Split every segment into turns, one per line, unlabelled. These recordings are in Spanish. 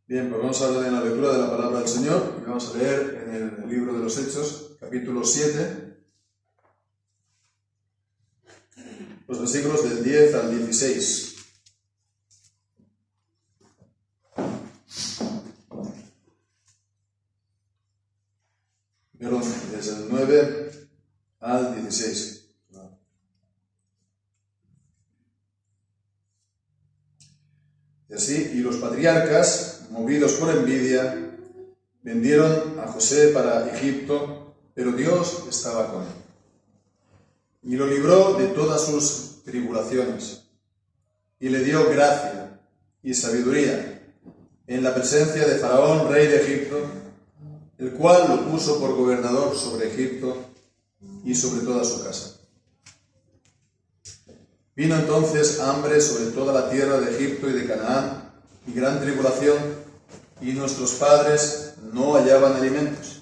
Bien, pues vamos a hablar en la lectura de la palabra del Señor y vamos a leer en el libro de los Hechos, capítulo 7, los versículos del 10 al 16. Perdón, desde el 9 al 16. Y así, y los patriarcas, movidos por envidia, vendieron a José para Egipto, pero Dios estaba con él. Y lo libró de todas sus tribulaciones, y le dio gracia y sabiduría en la presencia de Faraón, rey de Egipto, el cual lo puso por gobernador sobre Egipto y sobre toda su casa. Vino entonces hambre sobre toda la tierra de Egipto y de Canaán, y gran tribulación, y nuestros padres no hallaban alimentos.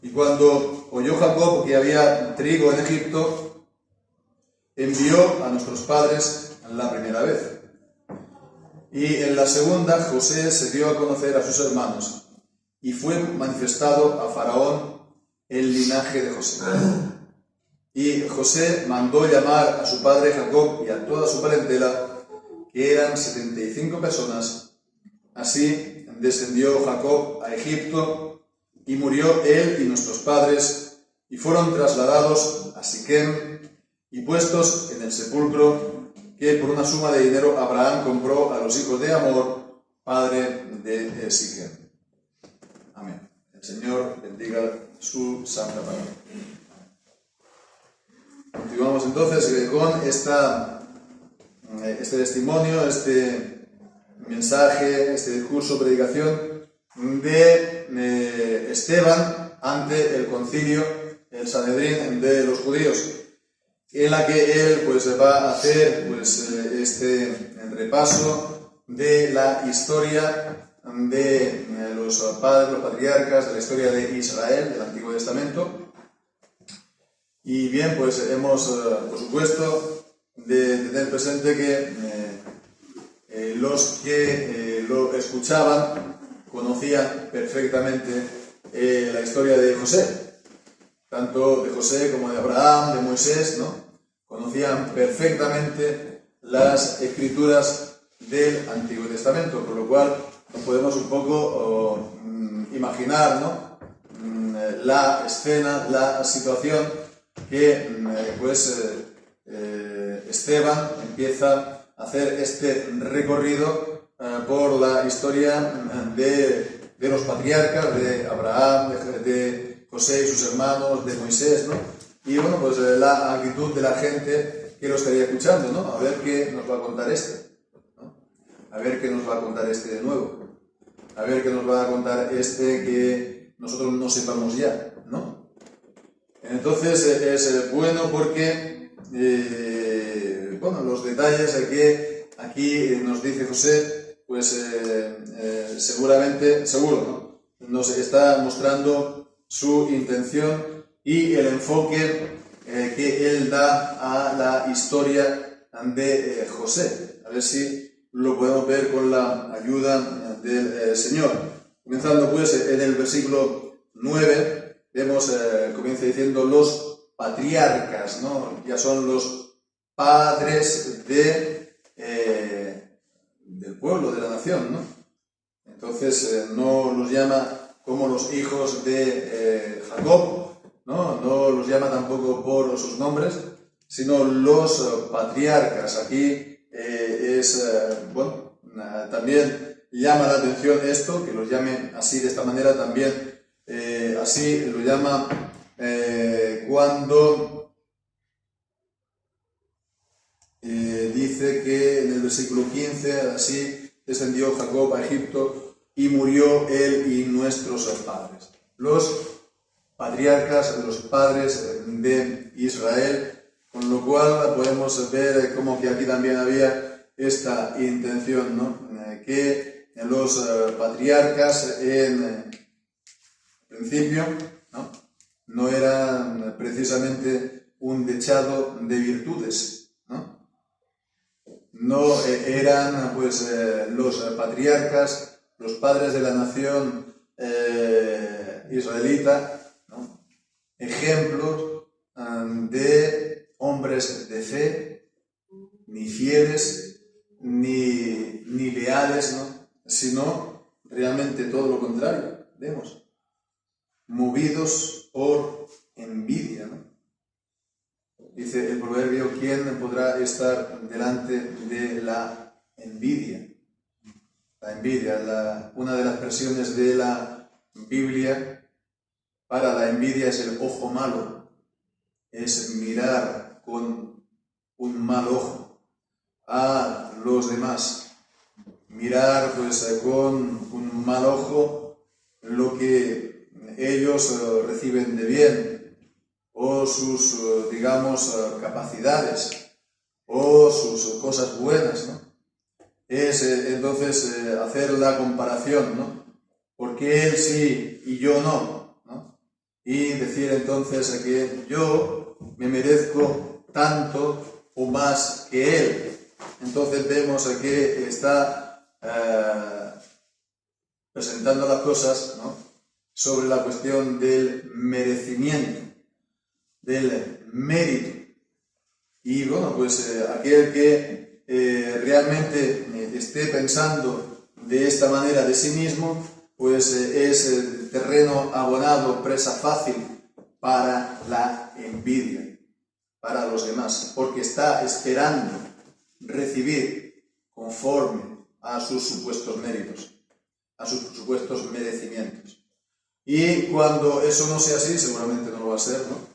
Y cuando oyó Jacob que había trigo en Egipto, envió a nuestros padres la primera vez. Y en la segunda José se dio a conocer a sus hermanos, y fue manifestado a Faraón el linaje de José. Y José mandó llamar a su padre Jacob y a toda su parentela, que eran 75 personas. Así descendió Jacob a Egipto, y murió él y nuestros padres, y fueron trasladados a Siquem, y puestos en el sepulcro que por una suma de dinero Abraham compró a los hijos de Hamor, padre de Siquem. Amén. El Señor bendiga su santa palabra. Continuamos entonces con este testimonio, este mensaje, este discurso, predicación de Esteban ante el concilio, el Sanedrín de los judíos, en la que él va a hacer este repaso de la historia de los padres, los patriarcas, de la historia de Israel, del Antiguo Testamento. Y bien, hemos, por supuesto, de tener presente que los que lo escuchaban conocían perfectamente la historia de José, tanto de José como de Abraham, de Moisés, ¿no? Conocían perfectamente las escrituras del Antiguo Testamento, por lo cual nos podemos un poco imaginar, ¿no? La escena, la situación que Esteban empieza a hacer este recorrido por la historia de los patriarcas, de Abraham, de José y sus hermanos, de Moisés, ¿no? Y bueno, la actitud de la gente que lo estaría escuchando, ¿no? A ver qué nos va a contar ¿no? A ver qué nos va a contar de nuevo. A ver qué nos va a contar que nosotros no sepamos ya, ¿no? Entonces es bueno porque, los detalles que aquí nos dice José, seguro, ¿no? Nos está mostrando su intención y el enfoque que él da a la historia de José. A ver si lo podemos ver con la ayuda del Señor. Comenzando en el versículo 9. Vemos, comienza diciendo los patriarcas, ¿no? Ya son los padres del pueblo, de la nación, ¿no? Entonces no los llama como los hijos de Jacob, ¿no? No los llama tampoco por sus nombres, sino los patriarcas. Aquí también llama la atención esto, que los llame así, de esta manera también. Así lo llama cuando dice que en el versículo 15, así descendió Jacob a Egipto y murió él y nuestros padres. Los patriarcas, los padres de Israel, con lo cual podemos ver como que aquí también había esta intención, ¿no? Que los patriarcas en principio, no eran precisamente un dechado de virtudes, ¿no? No eran los patriarcas los padres de la nación israelita, ¿no? Ejemplos de hombres de fe, ni fieles, ni leales, ¿no? Sino realmente todo lo contrario, vemos, movidos por envidia, ¿no? Dice el proverbio, ¿quién podrá estar delante de la envidia? La envidia, una de las expresiones de la Biblia para la envidia es el ojo malo, es mirar con un mal ojo a los demás, mirar pues con un mal ojo lo que ellos reciben de bien, o sus, digamos, capacidades, o sus cosas buenas, ¿no? Es entonces hacer la comparación, ¿no? Porque él sí y yo no, ¿no? Y decir entonces que yo me merezco tanto o más que él. Entonces vemos que está presentando las cosas, ¿no? Sobre la cuestión del merecimiento, del mérito. Y bueno, pues aquel que realmente esté pensando de esta manera de sí mismo, pues es terreno abonado, presa fácil para la envidia, para los demás, porque está esperando recibir conforme a sus supuestos méritos, a sus supuestos merecimientos. Y cuando eso no sea así, seguramente no lo va a ser, ¿no?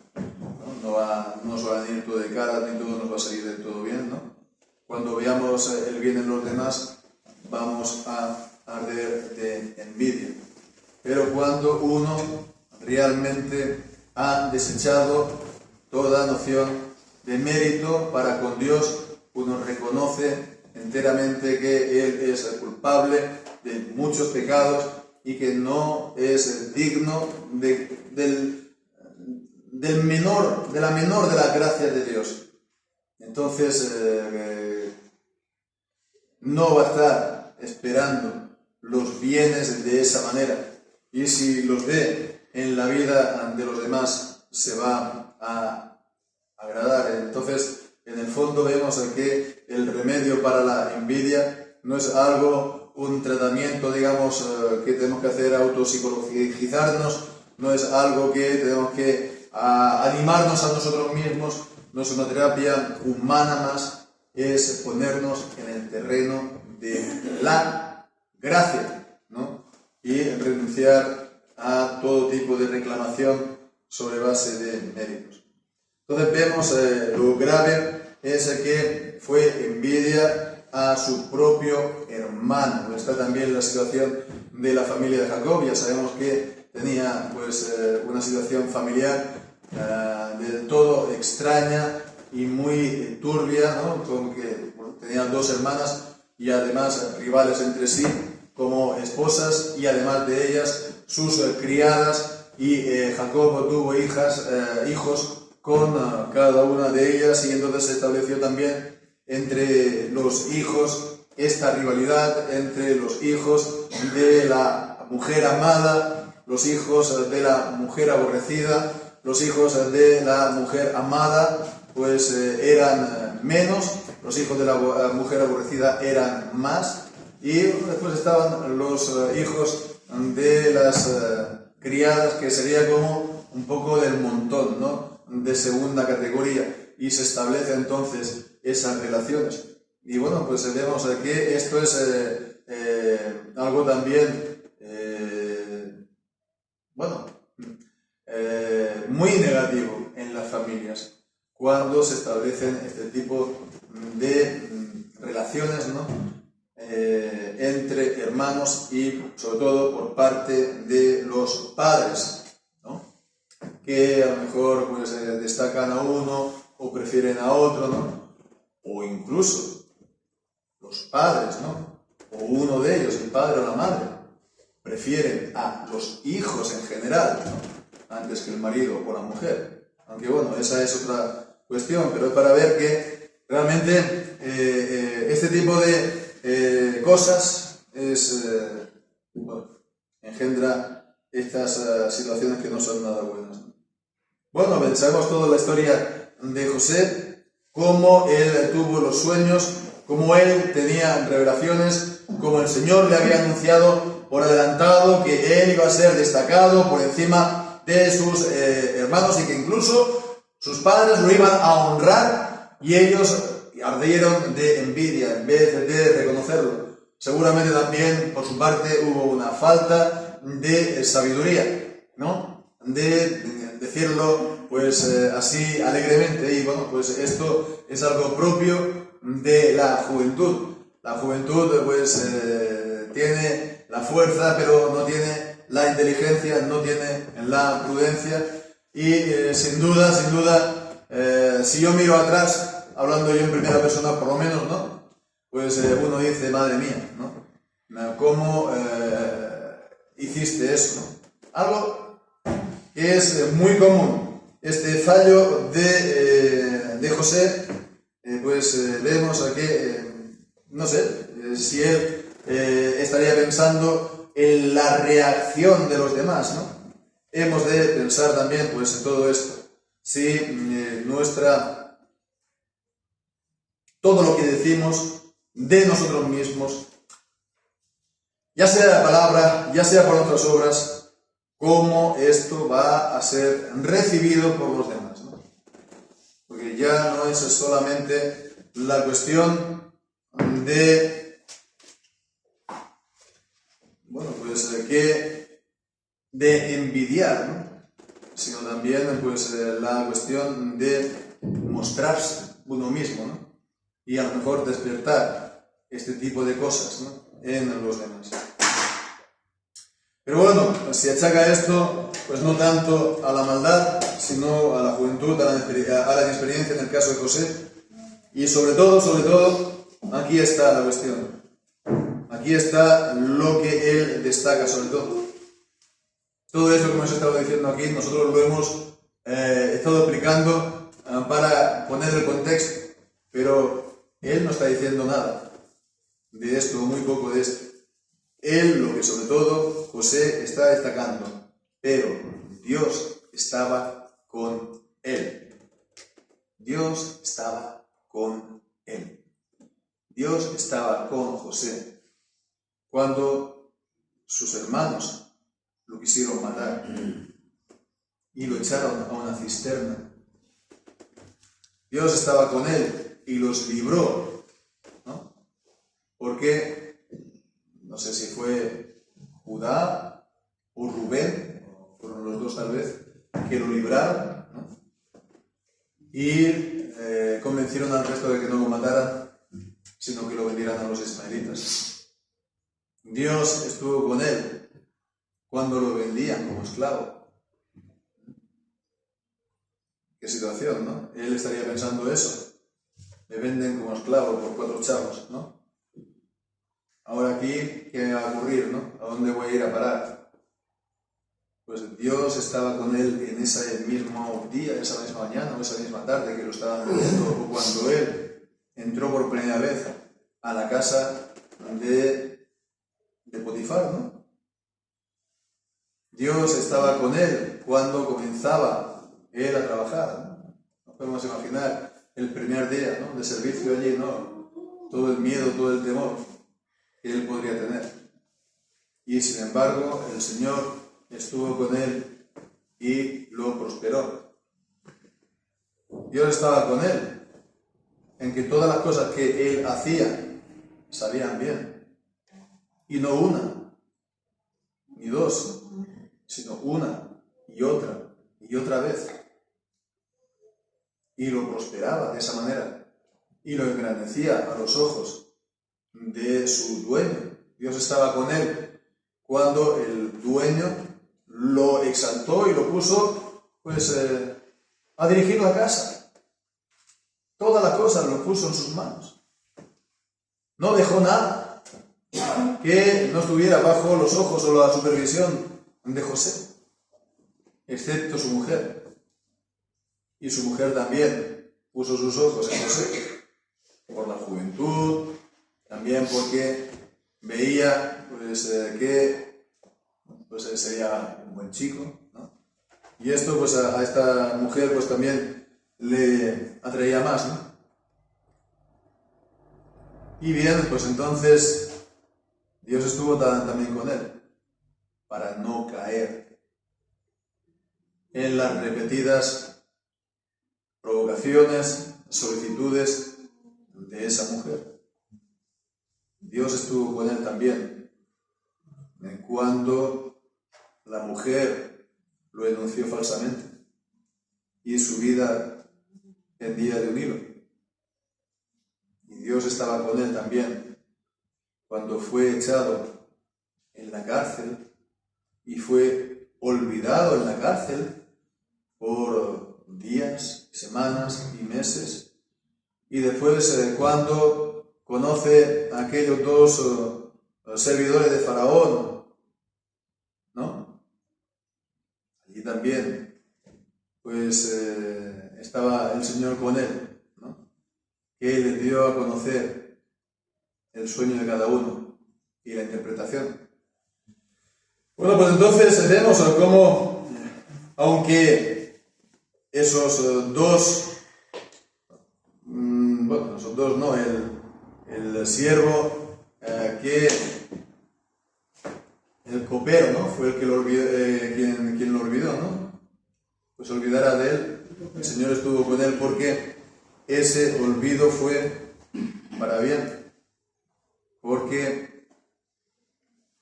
No nos va a venir todo de cara, ni todo nos va a salir del todo bien, ¿no? Cuando veamos el bien en los demás, vamos a arder de envidia. Pero cuando uno realmente ha desechado toda noción de mérito para con Dios, uno reconoce enteramente que Él es el culpable de muchos pecados y que no es digno de la menor de las gracias de Dios. Entonces no va a estar esperando los bienes de esa manera, y si los ve en la vida de los demás se va a agradar. Entonces en el fondo vemos que el remedio para la envidia no es un tratamiento, digamos, que tenemos que hacer autopsicologizarnos, no es algo que tenemos que animarnos a nosotros mismos, no es una terapia humana más, es ponernos en el terreno de la gracia, ¿no? Y renunciar a todo tipo de reclamación sobre base de méritos. Entonces vemos lo grave es que fue envidia a su propio hermano. Está también la situación de la familia de Jacob. Ya sabemos que tenía pues una situación familiar del todo extraña y muy turbia, ¿no? Como que tenía dos hermanas y además rivales entre sí como esposas, y además de ellas sus criadas, y Jacob tuvo hijos con cada una de ellas, y entonces se estableció también entre los hijos esta rivalidad entre los hijos de la mujer amada, los hijos de la mujer aborrecida. Los hijos de la mujer amada pues eran menos, los hijos de la mujer aborrecida eran más, y después estaban los hijos de las criadas, que sería como un poco del montón, ¿no? De segunda categoría, y se establecen entonces esas relaciones. Y bueno, pues vemos que esto es algo también muy negativo en las familias, cuando se establecen este tipo de relaciones, ¿no? Entre hermanos, y sobre todo por parte de los padres, ¿no? Que a lo mejor pues, destacan a uno o prefieren a otro, ¿no? O incluso los padres, ¿no? O uno de ellos, el padre o la madre, prefieren a los hijos en general, ¿no? Antes que el marido o la mujer. Aunque bueno, esa es otra cuestión, pero es para ver que realmente este tipo de cosas es bueno, engendra estas situaciones que no son nada buenas. Bueno, pensamos toda la historia de José, cómo él tuvo los sueños, cómo él tenía revelaciones, cómo el Señor le había anunciado por adelantado que él iba a ser destacado por encima de sus hermanos y que incluso sus padres lo iban a honrar y ellos ardieron de envidia en vez de reconocerlo. Seguramente también por su parte hubo una falta de sabiduría, ¿no? De decirlo pues así alegremente, y bueno, pues esto es algo propio de la juventud. La juventud pues tiene la fuerza, pero no tiene la inteligencia, no tiene la prudencia, y sin duda, si yo miro atrás, hablando yo en primera persona por lo menos, ¿no? Pues uno dice, madre mía, ¿no? ¿Cómo hiciste eso, ¿no? Algo que es muy común. Este fallo de José, pues vemos aquí, no sé, si él estaría pensando en la reacción de los demás, ¿no? Hemos de pensar también, pues, en todo esto. Si todo lo que decimos de nosotros mismos, ya sea la palabra, ya sea por otras obras, cómo esto va a ser recibido por los demás, ¿no? Porque ya no es solamente la cuestión de, bueno, pues de envidiar, ¿no? Sino también pues la cuestión de mostrarse uno mismo, ¿no? Y a lo mejor despertar este tipo de cosas, ¿no? En los demás. Pero bueno, se achaca esto pues no tanto a la maldad, sino a la juventud, a la inexperiencia en el caso de José. Y sobre todo, aquí está la cuestión. Aquí está lo que él destaca sobre todo. Todo eso que hemos estado diciendo aquí, nosotros lo hemos estado explicando para poner el contexto, pero él no está diciendo nada de esto, muy poco de esto. Él, lo que sobre todo José está destacando, pero Dios estaba con él. Dios estaba con él. Dios estaba con José cuando sus hermanos lo quisieron matar y lo echaron a una cisterna. Dios estaba con él y los libró, ¿no? Porque no sé si fue Judá o Rubén, fueron los dos tal vez, que lo libraron, ¿no? Y convencieron al resto de que no lo mataran, sino que lo vendieran a los ismaelitas. Dios estuvo con él cuando lo vendían como esclavo. Qué situación, ¿no? Él estaría pensando eso. Me venden como esclavo por 4 chavos, ¿no? Ahora aquí, ¿qué va a ocurrir, no? ¿A dónde voy a ir a parar? Pues Dios estaba con él en ese mismo día, esa misma mañana o esa misma tarde que lo estaban viendo, o cuando él entró por primera vez a la casa de Potifar, ¿no? Dios estaba con él cuando comenzaba él a trabajar, ¿no? Nos podemos imaginar el primer día, ¿no? De servicio allí, ¿no? Todo el miedo, todo el temor que él podría tener. Y sin embargo, el Señor estuvo con él y lo prosperó. Dios estaba con él en que todas las cosas que él hacía salían bien. Y no una, ni dos, sino una y otra vez. Y lo prosperaba de esa manera. Y lo engrandecía a los ojos de su dueño. Dios estaba con él cuando el dueño lo exaltó y lo puso pues a dirigir la casa. Todas las cosas lo puso en sus manos. No dejó nada que no estuviera bajo los ojos o la supervisión de José, excepto su mujer. Y su mujer también puso sus ojos en José, por la juventud, también porque veía pues, sería un buen chico, ¿no? Y esto pues a esta mujer pues también le atraía más, ¿no? Y bien, pues entonces Dios estuvo también con él para no caer en las repetidas provocaciones, solicitudes de esa mujer. Dios estuvo con él también cuando la mujer lo denunció falsamente y su vida pendía de un hilo. Y Dios estaba con él también cuando fue echado en la cárcel y fue olvidado en la cárcel por días, semanas y meses. Y después cuando conoce a aquellos dos servidores de Faraón, ¿no? Allí también pues estaba el Señor con él, ¿no? Que le dio a conocer el sueño de cada uno y la interpretación. Bueno, pues entonces vemos cómo, aunque esos dos, esos dos no, el siervo el copero, ¿no? Fue el que lo olvidó, quien lo olvidó, ¿no? Pues olvidara de él. El Señor estuvo con él porque ese olvido fue para bien. Porque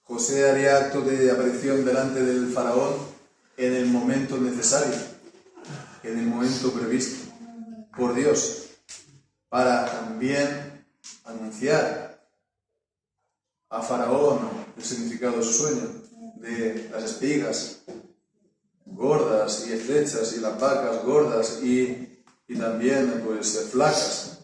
José haría acto de aparición delante del faraón en el momento necesario, en el momento previsto por Dios, para también anunciar a Faraón el significado de su sueño, de las espigas gordas y estrechas y las vacas gordas y también pues flacas.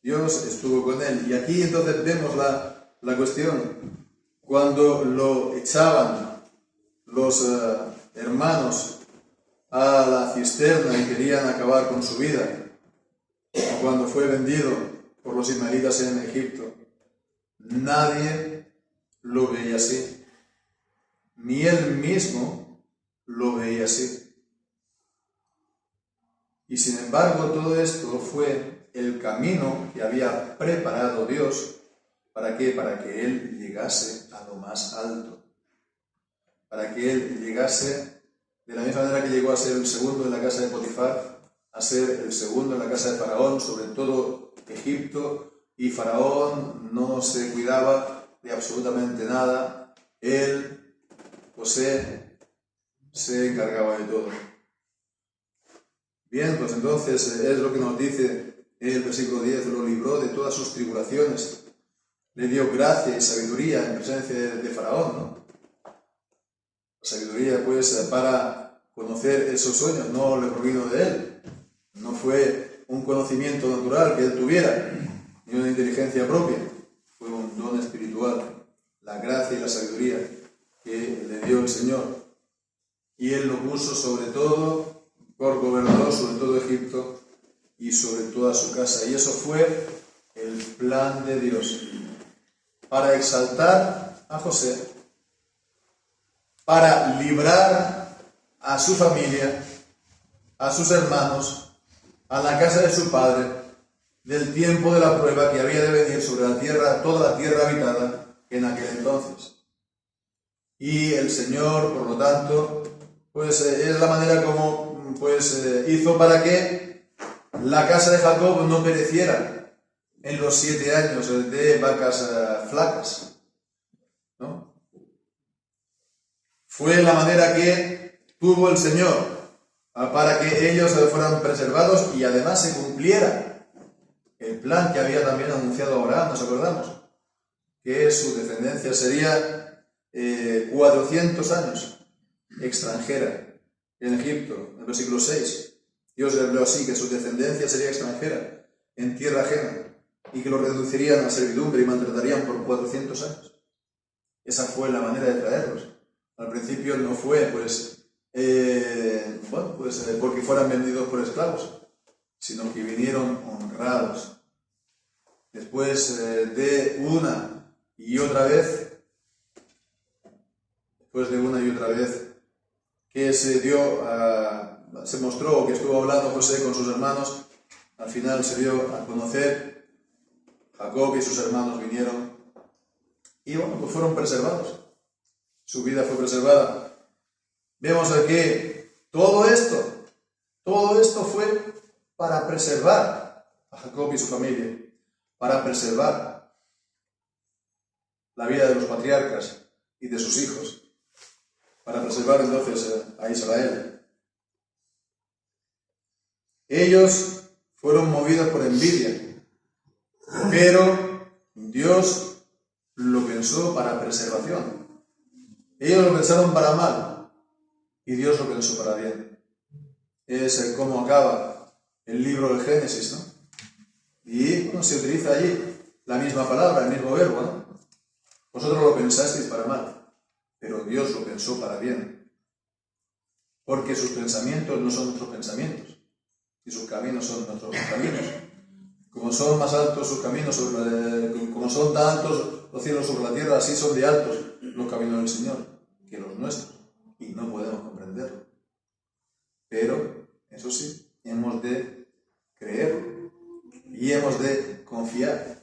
Dios estuvo con él. Y aquí entonces vemos la cuestión. Cuando lo echaban los hermanos a la cisterna y querían acabar con su vida, o cuando fue vendido por los ismaelitas en Egipto, nadie lo veía así. Ni él mismo lo veía así. Y sin embargo, todo esto fue el camino que había preparado Dios. ¿Para qué? Para que él llegase a lo más alto. Para que él llegase, de la misma manera que llegó a ser el segundo en la casa de Potifar, a ser el segundo en la casa de Faraón, sobre todo Egipto, y Faraón no se cuidaba de absolutamente nada. Él, José, se encargaba de todo. Bien, pues entonces es lo que nos dice el versículo 10, lo libró de todas sus tribulaciones, le dio gracia y sabiduría en presencia de Faraón, ¿no? Sabiduría, pues, para conocer esos sueños, no le provino de él, no fue un conocimiento natural que él tuviera, ni una inteligencia propia, fue un don espiritual, la gracia y la sabiduría que le dio el Señor. Y él lo puso sobre todo por gobernador sobre todo Egipto y sobre toda su casa. Y eso fue el plan de Dios, para exaltar a José, para librar a su familia, a sus hermanos, a la casa de su padre, del tiempo de la prueba que había de venir sobre la tierra, toda la tierra habitada en aquel entonces. Y el Señor, por lo tanto, pues es la manera como hizo para que la casa de Jacob no pereciera en los 7 años de vacas flacas, ¿no? Fue la manera que tuvo el Señor para que ellos fueran preservados y además se cumpliera el plan que había también anunciado Abraham, ¿nos acordamos? Que su descendencia sería 400 años extranjera en Egipto, en el versículo 6. Dios le habló así, que su descendencia sería extranjera, en tierra ajena, y que lo reducirían a servidumbre y maltratarían por 400 años. Esa fue la manera de traerlos. Al principio no fue, porque fueran vendidos por esclavos, sino que vinieron honrados. Después de una y otra vez, después de una y otra vez, que se mostró que estuvo hablando José con sus hermanos, al final se dio a conocer, Jacob y sus hermanos vinieron, y bueno, pues fueron preservados. Su vida fue preservada. Vemos aquí todo esto fue para preservar a Jacob y su familia, para preservar la vida de los patriarcas y de sus hijos, para preservar entonces a Israel. Ellos fueron movidos por envidia, pero Dios lo pensó para preservación. Ellos lo pensaron para mal y Dios lo pensó para bien. Es como acaba el libro del Génesis, ¿no? Y bueno, se utiliza allí la misma palabra, el mismo verbo, ¿no? Vosotros lo pensasteis para mal, pero Dios lo pensó para bien. Porque sus pensamientos no son nuestros pensamientos, y sus caminos son nuestros caminos. Como son más altos sus caminos, como son tan altos los cielos sobre la tierra, así son de altos los caminos del Señor que los nuestros, y no podemos comprenderlo. Pero, eso sí, hemos de creer y hemos de confiar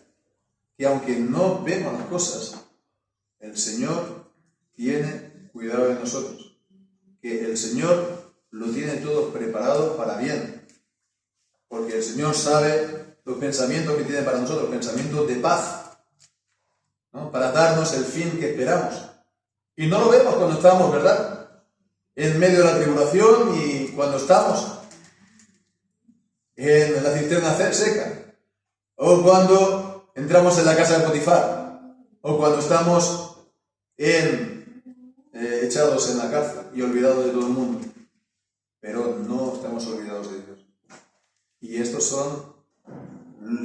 que aunque no vemos las cosas, el Señor tiene cuidado de nosotros, que el Señor lo tiene todo preparado para bien, porque el Señor sabe los pensamientos que tiene para nosotros, pensamientos de paz, ¿no? Para darnos el fin que esperamos. Y no lo vemos cuando estamos, ¿verdad?, en medio de la tribulación y cuando estamos en la cisterna seca, o cuando entramos en la casa de Potifar, o cuando estamos echados en la cárcel y olvidados de todo el mundo. Pero no estamos olvidados de Dios. Y estos son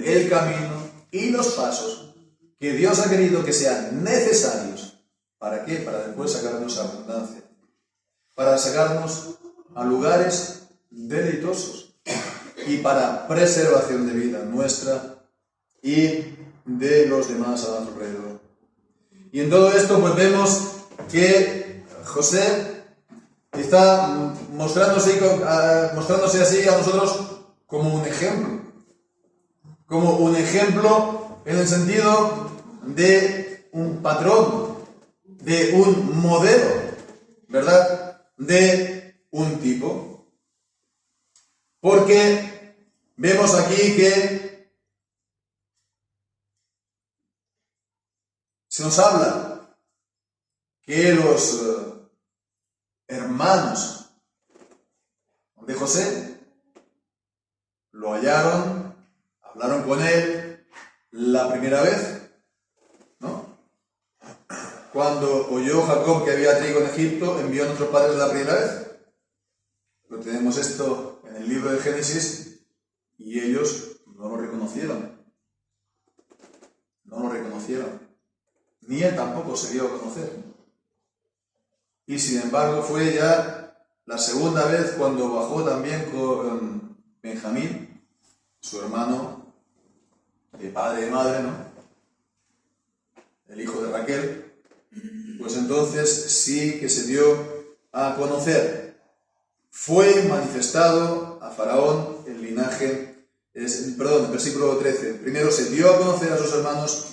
el camino y los pasos que Dios ha querido que sean necesarios. ¿Para qué? Para después sacarnos a abundancia. Para sacarnos a lugares deleitosos y para preservación de vida nuestra y de los demás a nuestro alrededor. Y en todo esto pues vemos que José está mostrándose así a nosotros como un ejemplo en el sentido de un patrón, de un modelo, ¿verdad?, de un tipo. Porque vemos aquí que se nos habla que los hermanos de José lo hallaron, hablaron con él la primera vez, ¿no? Cuando oyó Jacob que había trigo en Egipto, envió a nuestros padres la primera vez. Pero tenemos esto en el libro de Génesis y ellos no lo reconocieron. No lo reconocieron. Ni él tampoco se dio a conocer. Y sin embargo fue ya la segunda vez cuando bajó también con Benjamín, su hermano de padre y madre, ¿no?, el hijo de Raquel. Pues entonces sí que se dio a conocer. Fue manifestado a Faraón el linaje, el versículo 13. Primero se dio a conocer a sus hermanos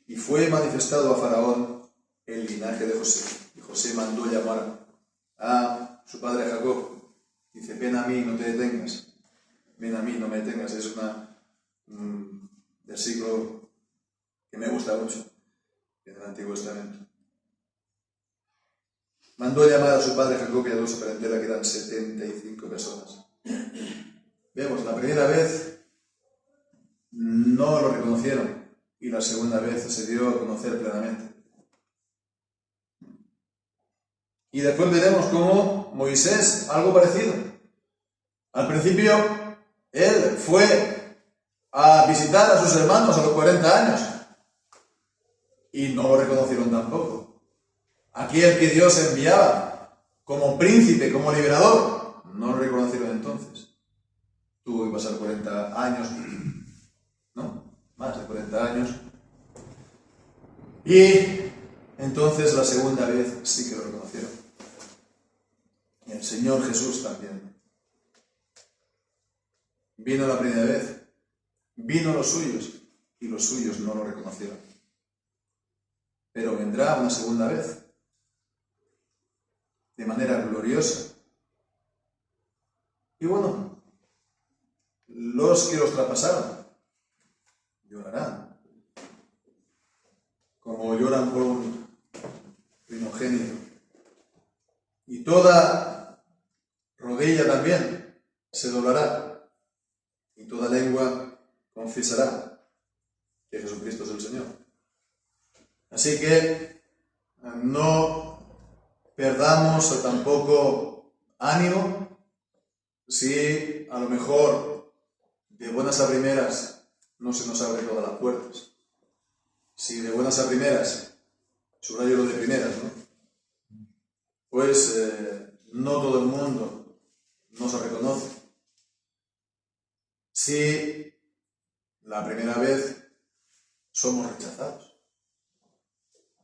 y fue manifestado a Faraón el linaje de José. Y José mandó llamar a su padre Jacob. Dice: ven a mí, no te detengas. Ven a mí, no me detengas. Es un versículo que me gusta mucho en el Antiguo Testamento. Mandó llamar a su padre Jacob y a su parentela, que eran 75 personas. Vemos, la primera vez no lo reconocieron y la segunda vez se dio a conocer plenamente. Y después veremos cómo Moisés, algo parecido. Al principio, él fue a visitar a sus hermanos a los 40 años y no lo reconocieron tampoco. Aquel que Dios enviaba como príncipe, como liberador, no lo reconocieron entonces. Tuvo que pasar 40 años, ¿no? Más de 40 años, Y entonces la segunda vez sí que lo reconocieron. Y el Señor Jesús también. Vino la primera vez, vino los suyos, y los suyos no lo reconocieron. Pero vendrá una segunda vez, de manera gloriosa. Y bueno, los que los traspasaron llorarán, como lloran por un primogénito. Y toda rodilla también se doblará, y toda lengua confesará que Jesucristo es el Señor. Así que no perdamos tampoco ánimo si a lo mejor de buenas a primeras no se nos abren todas las puertas. Si de buenas a primeras, subrayo lo de primeras, ¿no? Pues no todo el mundo nos reconoce. Si la primera vez somos rechazados.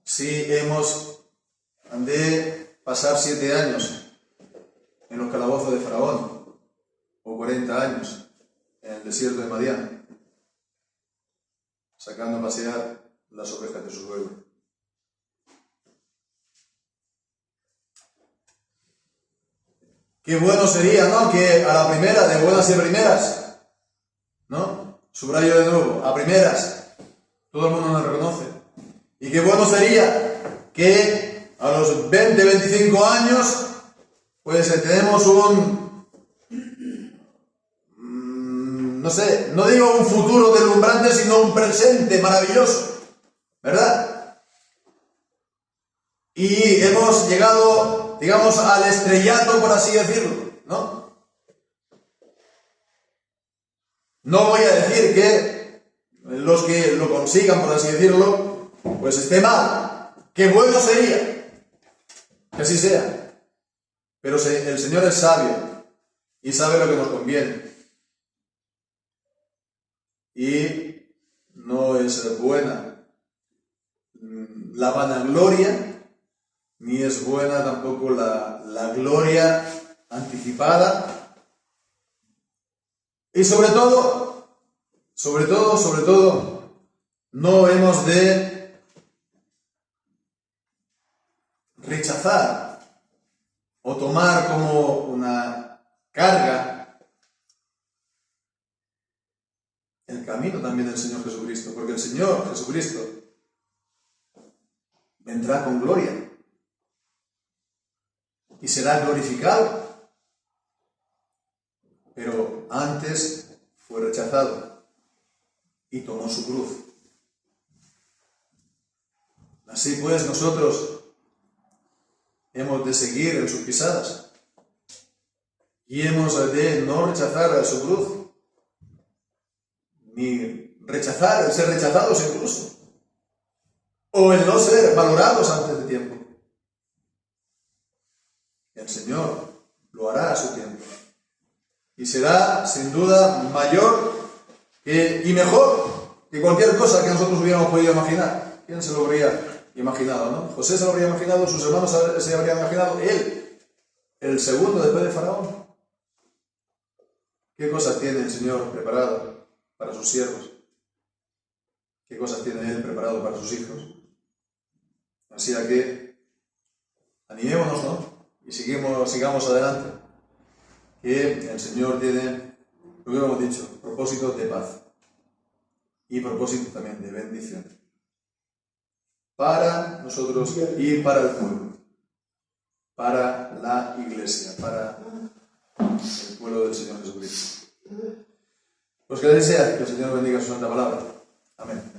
Si hemos de pasar 7 años en los calabozos de Faraón, o 40 años en el desierto de Madián, sacando a pasear las ovejas de su suegro. Qué bueno sería, ¿no?, que a la primera, de buenas y primeras, ¿no?, subrayo de nuevo, a primeras, todo el mundo nos reconoce. Y qué bueno sería que a los 20, 25 años, pues tenemos no sé, no digo un futuro deslumbrante, sino un presente maravilloso, ¿verdad? Y hemos llegado, digamos, al estrellato, por así decirlo, ¿no? No voy a decir que los que lo consigan, por así decirlo, pues esté mal. Qué bueno sería que así sea. Pero el Señor es sabio y sabe lo que nos conviene. Y no es buena la vanagloria, ni es buena tampoco la gloria anticipada. Y sobre todo, no hemos de rechazar o tomar como una carga el camino también del Señor Jesucristo, porque el Señor Jesucristo vendrá con gloria y será glorificado, pero antes fue rechazado y tomó su cruz. Así pues, nosotros hemos de seguir en sus pisadas y hemos de no rechazar su cruz, ni rechazar el ser rechazados incluso, o el no ser valorados antes de tiempo. El Señor lo hará a su tiempo y será sin duda mayor y mejor que cualquier cosa que nosotros hubiéramos podido imaginar. ¿Quién se lo habría imaginado, no? José se lo habría imaginado, sus hermanos se habrían imaginado, él, el segundo después de Faraón. ¿Qué cosas tiene el Señor preparado para sus siervos? ¿Qué cosas tiene Él preparado para sus hijos? Así que animémonos, ¿no? Y sigamos adelante. Que el Señor tiene, lo que hemos dicho, propósitos de paz y propósitos también de bendición para nosotros y para el pueblo, para la Iglesia, para el pueblo del Señor Jesucristo. Pues que les sea que el Señor bendiga su santa palabra. Amén.